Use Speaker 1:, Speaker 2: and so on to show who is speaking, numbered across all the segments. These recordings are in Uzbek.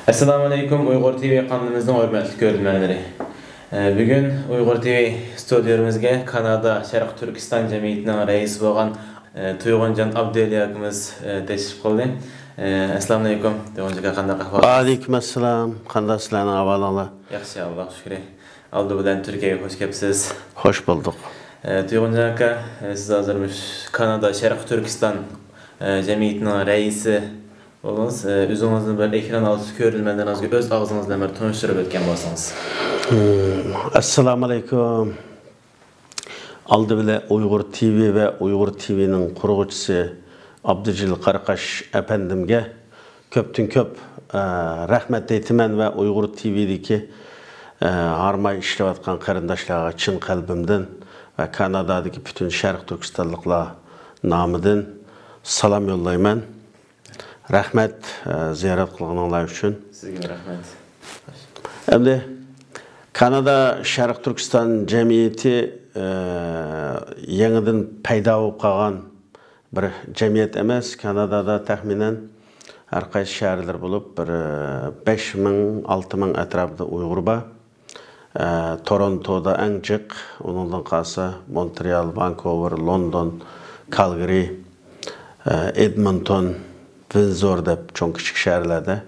Speaker 1: Assalamu alaikum Uyghur TV kanalımızın hürmetli görünenleri. Bugün Uyghur TV stüdyomuzga Kanada Şarkı Türkistan Cemiyeti'nin reisi olan Tuyğuncan Abdeli akımız teşrif kıldı. Assalamu alaikum. Tuyğuncan qanday ahval?
Speaker 2: Aleyküm assalam. Qanday sizlarning ahvolingiz?
Speaker 1: Yaxshi, Alloh shukri. Aldı bilan Türkiye'ye hoş kelibsiz.
Speaker 2: Hoş bulduk.
Speaker 1: Tuyğuncan aka, siz hozirmish Kanada Şarkı Türkistan Cemiyeti'nin reisi olunuz. Özünüzün bir ekran altı görülmeden azgı öz ağzınızla bir tanıştırıp ötken bolsanız.
Speaker 2: Assalamu alaikum. Aldı bile Uyghur TV ve Uyghur TV'nin kurgucusu Abdücil Qaraqash efendimge köptün köp rahmet eytimen ve Uyghur TV'deki harmay işleyatkan qarindaşlarga çın kalbimden ve Kanada'daki bütün Şarkı Türkistanlıklar namıdan salam yollayman. Rahmet ziyaret kılgınlar üçün.
Speaker 1: Sizge rahmet.
Speaker 2: Şimdi Kanada Şarkı Türkistan Cemiyeti yeniden payda olup kalan bir cemiyet emas. Kanada'da tahminen her kaysi şehirler bulup bir 5.000-6.000 etrafında Uyghur var. Toronto'da en cık, onundan kalsa Montreal, Vancouver, London, Calgary, Edmonton, Windsor da çok küçük şehirlerde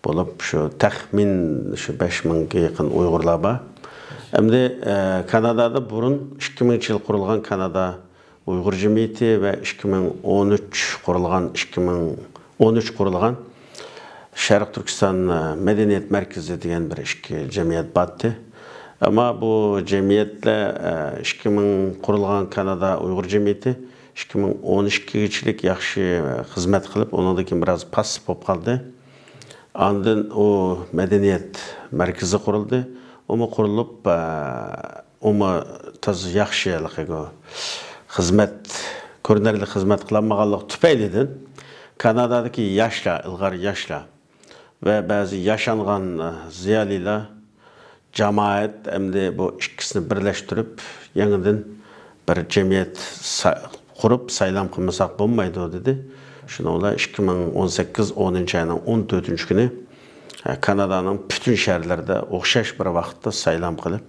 Speaker 2: bulup şu tahmin şu 5.000'e yakın Uygurlar var. Şimdi Kanada'da burun 2000 yıl kurulgan Kanada Uygur Cemiyeti ve 2013 kurulgan Şarkı Türkistan Medeniyet Merkezi diyen bir iki cemiyet battı. Ama bu cemiyetle 2000 kurulgan Kanada Uygur Cemiyeti 2012 kişilik yaxşı hizmet kılıp onundaki biraz pasif olup kaldı. Andın o medeniyet merkezi kuruldu. Onu kurulup onu taz yaxşılık hizmet görünürlük hizmet kılanmağanlık tüpeylidin. Kanada'daki yaşla, ilgari yaşla ve bazı yaşanğan ziyaliler cemaat hem de bu ikisini birleştirip yeniden bir cemiyet kurup saylam kılmasak bulmaydı o dedi. Şuna ola 2018 10. ayının 14. günü Kanada'nın bütün şehirlerde okşaş bir vakitte saylam kılıp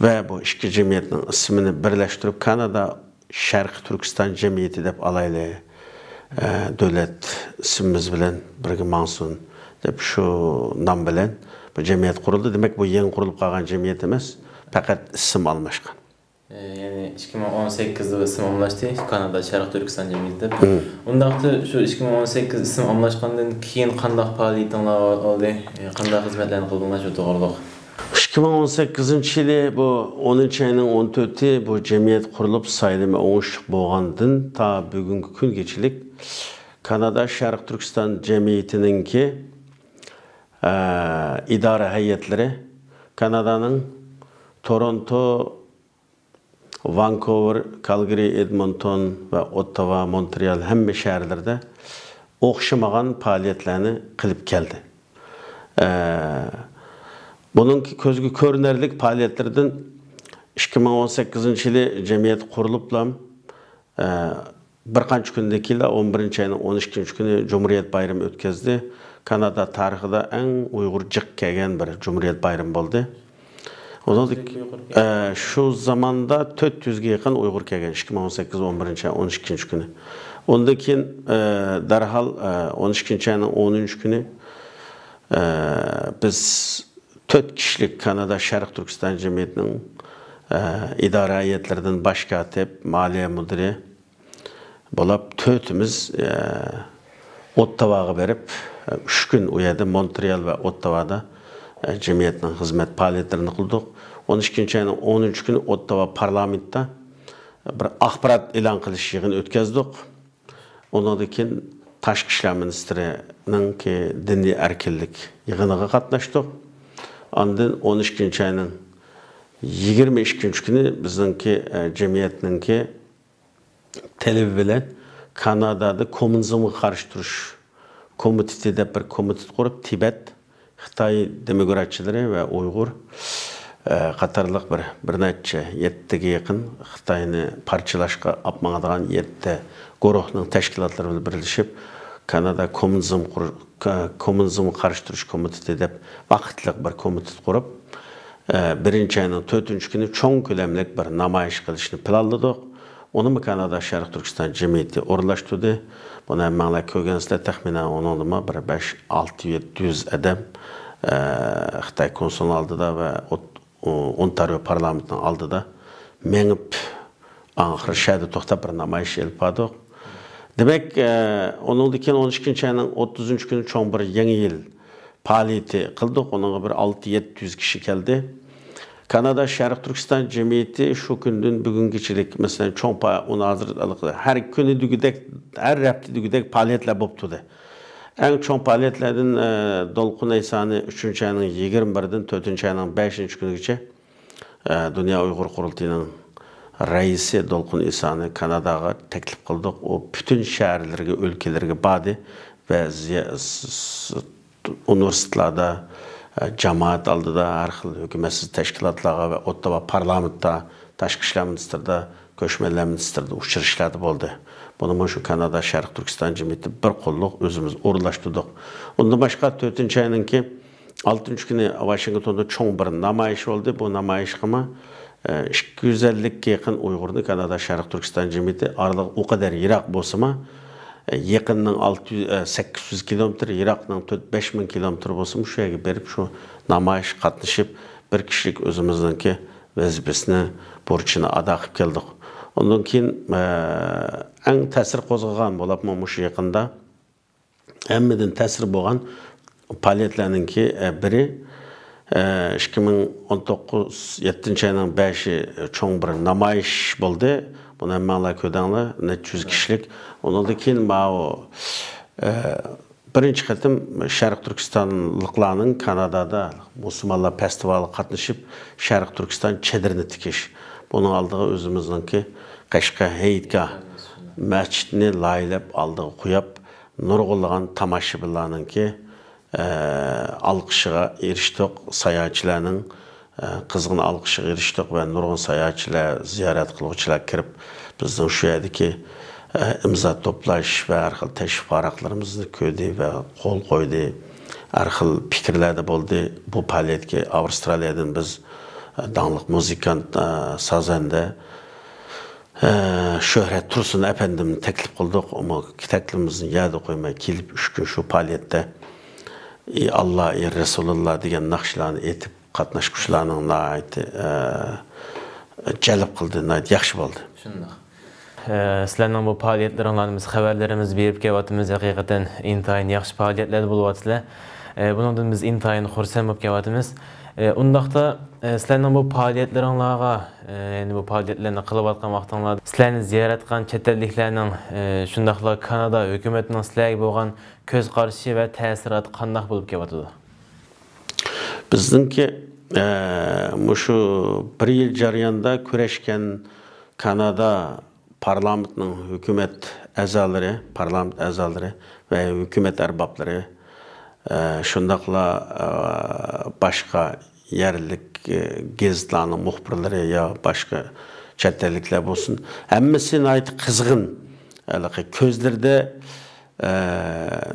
Speaker 2: ve bu iki cemiyetin ismini birleştirip Kanada Şarkı Türkistan Cemiyeti dep alaylı devlet ismimiz bilen birge mansun dep şu nam bilen bu cemiyet kuruldu. Demek bu yeni kurulup kalan cemiyet emas, fakat isim almışkan.
Speaker 1: Yani 2018'de isim almıştı Kanada Şarkı Türkistan Cemiyeti. Ondaqda şu 2018 isim almışkandan keyin qanday faaliyetinglar oldu? Qanday hizmetlerini qildinglar şu to'g'riliq?
Speaker 2: 2018 yılı bu 10. ayının 14'i bu cemiyet kurulup sayılımı oңuşluq bolğandan ta bugünkü gün geçilik Kanada Şarkı Türkistan Cemiyeti'nin ki idare heyetleri Kanada'nın Toronto, Vancouver, Calgary, Edmonton ve Ottawa, Montreal hem şehirlerde okşamagan faaliyetlerini kılıp geldi. Bunun közgü görünürlük faaliyetlerden 2018 yılı cemiyet kurulupla bir qancha kundakiler 11. ayının 12. günü Cumhuriyet Bayramı ötkazdi. Kanada tarixida en Uygur cık kelgen bir Cumhuriyet Bayramı oldu. Şu zamanda 400'ge yakın Uygur kelgen 2018 11. ay 12. günü. Ondan keyin derhal 12. ayının 10. günü biz 4 kişilik Kanada Şarkı Türkistan Cemiyeti'nin idare heyetlerden baş katip, maliye müdürü bulup 4'ümüz Ottawa'ga berip 3 gün uyada Montreal ve Ottawa'da cemiyetin hizmet faaliyetlerini kıldık. 12. ayının 13 günü Ottawa parlamentda bir axbarat elan qilish yig'ini ötkazdik. Ondan keyin Tashqi ishlar ministrining ki diniy erkinlik yig'iniga qatnashdik. Ondan 12. ayının 22. günü bizninki cemiyetninki televi bilen Kanada'da komünizmga qarshi turish komiteti deb bir komitet kurup Tibet, Xitoy demokratchilari ve Uygur qatarlıq bir neçe 7'ge yakın Xitoyni parçalashga olib mangadigan 7 guruhning tashkilotlari bilan birlashib Kanada Kommunizm qarshi turish komiteti deb vaqtliq bir komitet qurib, birinchi ayning 4-chi kuni cho'ng ko'lamli bir namoyish qilishni planladik. Onu Kanada Şərq Türkistan cemiyeti orlaştırdı. Bunu hemenler köygensizler təxminən onunla bir 5-6-700 adam Xitay konsulun aldıda ve Ontario parlamentinin aldıda menip ahır şəhərdə toxtab bir namoyish elpadıq. Demek onun diken 12-ci ayının 30-cu günü çoğun bir yeni yıl faaliyeti qıldıq. Onun bir 6-700 kişi geldi. Kanada Şərq Türkistan cemiyeti şu gündün bugün geçirik. Mesela çoğun onu hazırlıklı. Her günü dügüdek, her hafta dügüdek faaliyetler boptudu. En çoğun faaliyetlerden Dolqun Eysanı 3-cü ayının 21'den 4-cü ayının 5-ci günü geçe Dünya Uyghur Kurultayının reisi Dolqun Eysanı Kanada'ya teklif kıldık. O bütün şehirlerine, ülkelerine bağlı ve üniversitelerde cemaat aldıda, her xil hükümetsiz teşkilatlara ve Ottawa parlamentda, Taşqı İşlər Ministerdə, Köçmənlər Ministerdə uçuruşlar oldu. Bunun şu Kanada Şərq Türkistan cemiyeti bir qolluq özümüz uğurlaşdırdıq. Ondan başqa 4-cü ayının ki 6-cı günü Washingtonda çoğun bir namoyish oldu. Bu namoyish qıma 250'ге yakın Uygur'unu Kanada Şərq Türkistan cemiyeti aralığı o kadar Irak bolsa yakınının 800 kilometre, Irak'ın 4-5 kilometre bolsa şu yerge berip şu namoyish qatnışıp bir kişilik özümüzdeki vazifesini, borçunu ada qilib keldik. Ondan keyin en ta'sir qo'zg'agan bo'lib şu yaqinda hammadan ta'sir bo'lgan faaliyetlarninki biri 2019 7-ci ayının 5'i çoğun bir namoyish bo'ldi. Bunu hemenler köydənlər, 300 kişilik. Ondan keyin birinci qatim Şərq Türkistanlıqlarının Kanadada Müslümanlar festivali qatnışıb Şərq Türkistan çadirini tikish. Bunun aldığı özümüzdənki Qashqa Heyitgah məscidini layihəlab aldığı qoyub nurg'ulg'an tomoshabinlarninki alqışığa erişdik, sayohatchilarning qizg'in alqışığa erişdik ve nurg'un sayohatchilar, ziyorat qiluvchilar kirib bizning shu yerdagi imzo to'plash ve har xil tashrif varaqlarimizni ko'rdi ve qo'l qo'ydi. Har xil fikrlarda bo'ldi. Bu faoliyatga Avstraliyadan biz dаңlıq muzikant sazanda Şöhret Tursun efendimni teklif qildik. Ama teklifimizni yada qo'ymay kelib 3 gün şu faaliyatda Allah Resulullah degan naqshlarni etib qatnashuvchilarning jalb qildi, yaxshi bo'ldi.
Speaker 1: Shundoq. Sizlarning bu faoliyatlaringiz, xabarlarimiz berib kelyapmiz. Haqiqatan intayin yaxshi faoliyatlar bo'lyapsizlar. Bundan biz intayin xursand bo'lib kelyapmiz. Undaqda sizlarning bu faoliyatlaringizga, yani bu faoliyatlarni qilayotgan vaqtingizda sizlarni ziyorat qilgan chet elliklarning shundaqla Kanada hukumatining sizlarga bo'lgan ko'z qarashi va ta'siroti qanday bo'lib kelyapti?
Speaker 2: Bizningki şu bir yil jarayonida kurashgan Kanada parlamentinin hükümet a'zolari ve hükümet erbapları şundaqla başka yerlik gezitlarning muxbirlari ya başka chet elliklar bo'lsin, hammasi nayt qizg'in, ko'zlarda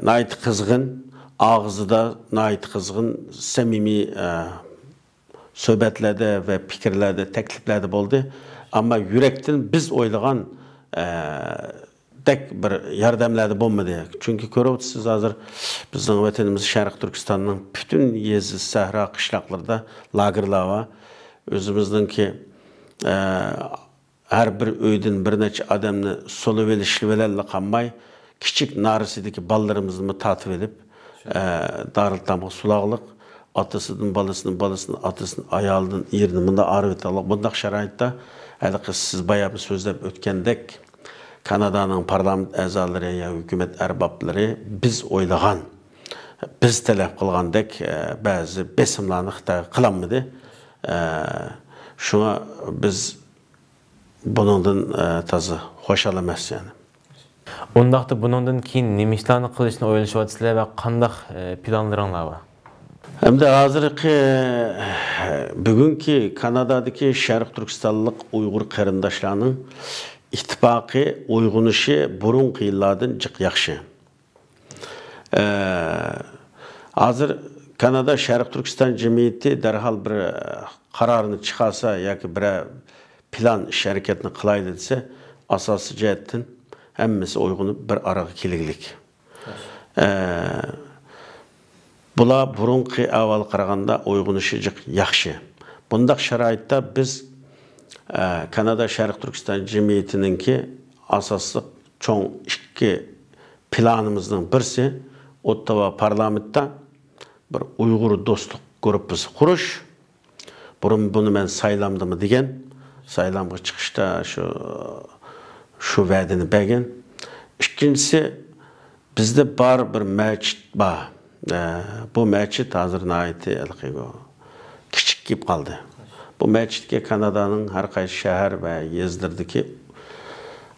Speaker 2: nayt qizg'in, og'zida nayt qizg'in, samimiy suhbatlarda ve fikirlarda, tekliflarda bo'ldi. Ama yürekten biz o'ylagan tek bir yardımlarda bo'lmadi. Çünkü ko'ryapsiz hozir bizning vatanimiz Şərq Türkistanning bütün yezi, sahra, qishloqlarda lagerlar var. Özümüzdənki her bir öydən bir neçə adamni solub elishlivelerle qanmay, kichik narisidagi ballarimizni tatib elib, darıltamıq, sulaqlıq, atasının, balasının, atasının, ayalının, yerini bunda arif etalik. Bundaq şəraitdə siz bayağı bir sözləb ötkəndək Kanada'nın parlament a'zolari ya hükümet erbapları biz oylagan, biz talep qilgandek bazı besimlarni Xitoy qilolmadi. Şuna biz bundan tazı xoşal emas yani.
Speaker 1: Undaqda bundan keyin nima ishlarni qilishni o'ylashyapsizlar va qanday planlaringlar bor?
Speaker 2: Hem de hazırki bugünkü Kanada'daki Şərq Türkistanlıq Uyghur qarindaşlarının ittifaqı, uyğunuşu burunqı yıllardan jiq yaxşı. Hazır Kanada Şərq Türkistan Cemiyeti dərhal bir qararını çıxarsa yoki bir plan iş hərəkətini qilaydı dese, asası cəhətdən həmmisi uyğunub bir arağa keliglik. Bula burunqi avval qaraganda uyğunuşucuq yaxşı. Bundaq şəraitdə biz Kanada Şərq Türkistan Cemiyetininki asaslıq çoğ iki planımızın birisi Ottawa parlamentda bir Uyğur dostluq gruppası quruş. Burun bunu mən saylamdımı degen, saylamğa çıxışda şu vədini bəgən. İkincisi, bizde bar bir məçid var. Bu məçid hazır naiti kiçik gibi qaldı. Bu məçidke Kanada'nın her qaysı şəhər və yezdirdi ki,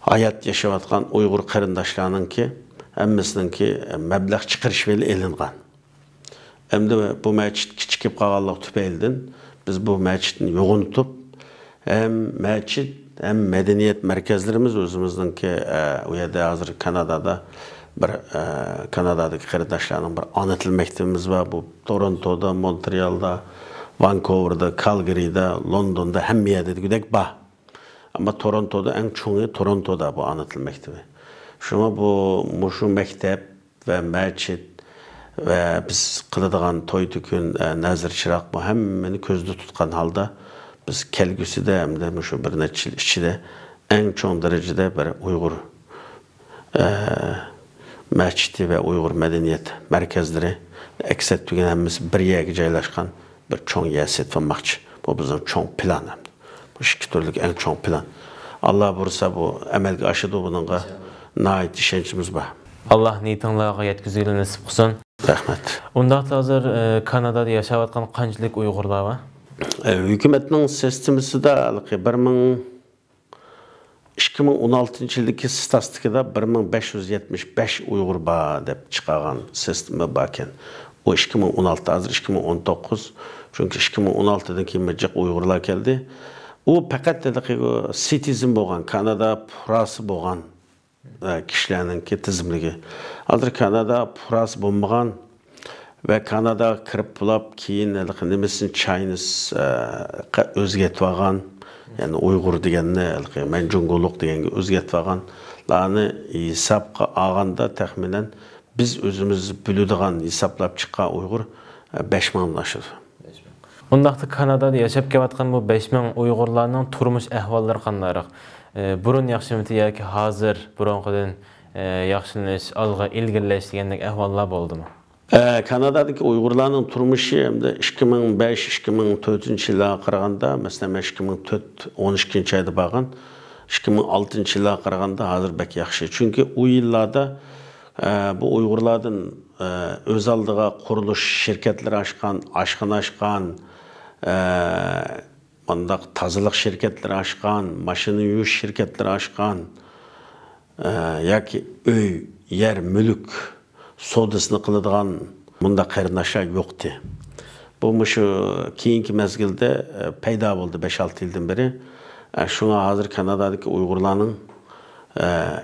Speaker 2: hayat yaşavatqan Uyğur qarindaşlarının ki, həmmisinin ki, məbləğ çıxırış veli elinğan. Hem de bu məçid kiçik gibi qalallıq tüpeydin, biz bu məçidin yoğunu tutup, hem məçid, hem medeniyet merkezlerimiz özümüzün ki, uyada hazır Kanada'da, Kanada'daki qarindaşlarının bir anıtıl məktebimiz var. Bu Toronto'da, Montreal'da, Vancouver'da, Calgary'da, London'da hem yerde gidek var. Ama Toronto'da en çoğu Toronto'da bu anıtıl mektebi. Şuna bu muşu mektep ve məçid ve biz kılıdığan toy tükün nazır çırak bu hemmeni közde tutkan halda biz kelgüsü de hem de muşu bir neçil içinde en çoğun derecede bir Uygur məçidi ve Uygur medeniyet merkezleri ekset tüken hemmisi bir yere caylaşkan bir çoğun yəsit ve makçı. Bu bizim çoğun plan. Bu iki türlük en çoğun plan. Allah bursa bu əməlgi aşıdı bununla nait işençimiz var.
Speaker 1: Allah niyetinlağa yetkizgili nasip qılsın.
Speaker 2: Rahmet.
Speaker 1: Onda hazır Kanada'da yaşayatqan qançılık Uygurlar var?
Speaker 2: Hükümetinin sistemisi de 2016 yıldaki statistikada 1575 Uygur var dep çıkargan sistemi varken o 2016 hazır 2019 çünkü 2016'dan kimecek Uygurlar geldi. O fakat dedik citizen boğan Kanada purası boğan kişilerin ki tizimligi. Hazır Kanada purası boğan ve Kanada kirip bulap keyin nemesin Chinese özgetvagan yani Uygur degenine Mencungoluk degenge özgetvagan lani hesapqa ağanda təxminən biz özümüz bülüdüğən hesaplap çıqa Uygur 5 manlaşır.
Speaker 1: Ondaqda Kanada'da yaşap kevatqan bu 5000 Uygurlarning turmuş ahvallari qandayraq? Burun yaxshimiti yoki hozir burunqidan yaxshilanish, alğa ilgirlash degandek ahvollar bo'ldimi?
Speaker 2: Kanada'daki Uygurların turmuşu hem de 2005-2004 yıla qaraganda, mesela 2004-12 ayda bağın, 2006 yıla qaraganda hazır bək yaxşı. Çünkü o yıllarda bu Uygurlardan öz aldığı kuruluş şirketleri aşkan, tazılıq şirketleri aşkan, maşını yuş şirketleri aşkan, yoki öy, yer, mülük sodasını kılıdığan bunda qarindaşlar yoktu. Bu şu keyinki mezgilde peyda oldu 5-6 yıldan beri. Şuna hazır Kanada'daki Uygurların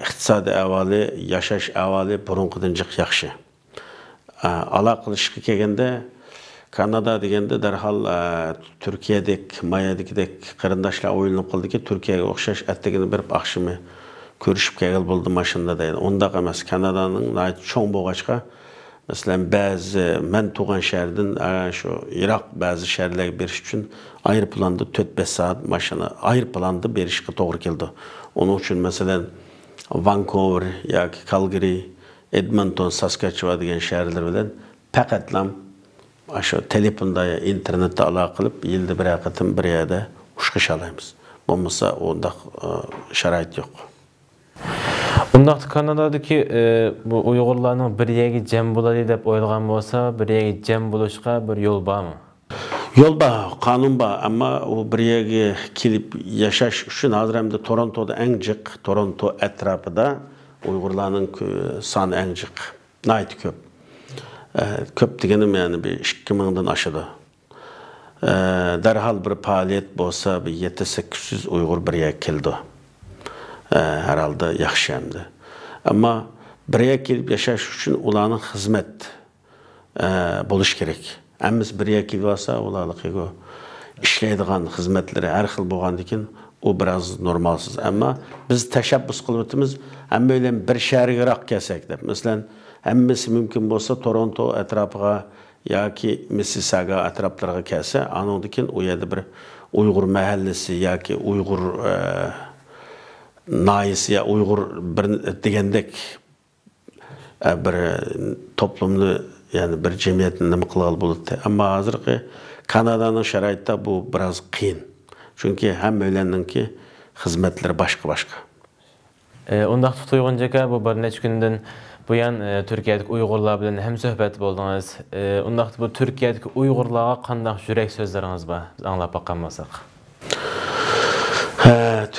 Speaker 2: iqtisadi ahvali, yaşaş ahvali burunqidincik yaxşı. Alaqılışqı kelgende Kanada degende derhal Türkiye'dek, Maya'daki qarindaşlar oylanıp qaldı ki, Türkiye'ye oxşaş ettigini bir akşamı görüşüp kelgil buldu maşında deydi. Onda emas Kanada'nın çoğun boğaçqa mesela bazı men tuğan şəhərdən şu Irak bazı şəhərlər beriş üçün ayrıplandı 4-5 saat maşını ayrıplandı berişqə doğru keldi. Onun için mesela Vancouver yoki Calgary, Edmonton, Saskatchewan degan şəhərlər bilan faqatlam şu telefonda, internetdə aloqa qilib yilda bir qatim bir yerdə uçuş alaymiz. Bo'lmasa onda şərait yo'q.
Speaker 1: Ondaqda Kanada'daki bu Uygurlarning bir yerga jam bo'ladi deb o'ylagan bo'lsa, bir yerga jam bo'lishga bir yo'l bormi?
Speaker 2: Yol var, kanun var ama o bir yerga kelip yaşaş üçün hazır hem de Toronto'da en cık, Toronto etrafında Uygurlarning sani en cık. Nayt köp. Köp degenim yani bir 2000'den aşıdı. Derhal bir faaliyet bolsa bir 700-800 Uygur bir yerga keldi. Herhalde yaxşı hemdi. Ama birga kelib yashash uchun ularning xizmat bo'lish kerak. Hammasi birga kelib olsa, ularning ishlaydigan xizmatlari har xil bo'lgandan keyin u biroz normalsiz. Ammo biz tashabbus qilyapmiz, hamma bilan bir shahargaroq kelsak deb. Masalan, hammasi mumkin bo'lsa Toronto atrofiga yoki Mississauga atroflariga kelsa, andan keyin u yerda bir Uyg'ur mahallasi yoki Uyg'ur nayisi ya Uyg'ur bir degandek bir toplumni, yani bir cemiyetni nima qilgan bo'ladi. Ammo hozirgi Kanadaning sharoitida bu biroz qiyin. Chunki hammalarninki xizmatlari boshqa-boshqa.
Speaker 1: Undaq tutuyğunca bu bir neçə gündən bu yan Türkiyədəki Uyğurlar bilan hem söhbət boldunuz. Undaq bu Türkiyədəki Uyğurlara qandaq yürək sözləriniz var? Biz anlap baxanmasaq.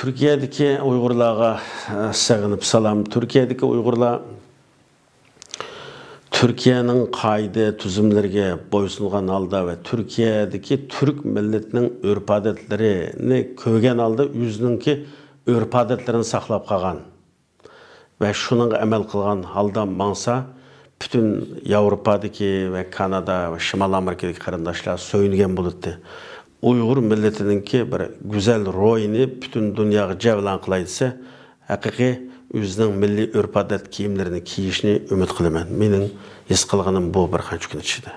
Speaker 2: Türkiyədəki Uyğurlara sağınıb salam. Türkiyədəki Uyğurlar Türkiye'nin qayda tüzümlerine boysungan halda ve Türkiye'deki Türk milletinin örf adetlerini kögen halda yüzününki örf adetlerini saklap kalan ve şunun emel kılgan halda mansa bütün Avrupa'daki ve Kanada ve Şimal Amerika'daki karındaşlar söyüngen bulutu. Uygur milletininki bir güzel royini bütün dünyaya cevlan kılaydısa hakiki özünün milli örf adet kiyimlerini kiyişini ümit kılıman. Menin his kılganım bu bir qancha gün içinde.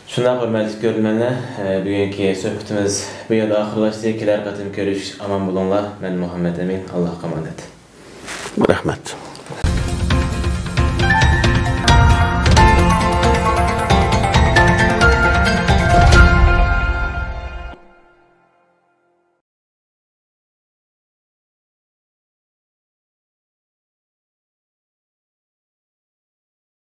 Speaker 1: Şuna hürmetli görünmenler, bugünkü söhbetimiz bu yerda ahırlaştı. Keler katım görüş aman bulunlar. Ben Muhammed Emin. Allah'a emanet.
Speaker 2: Rahmet.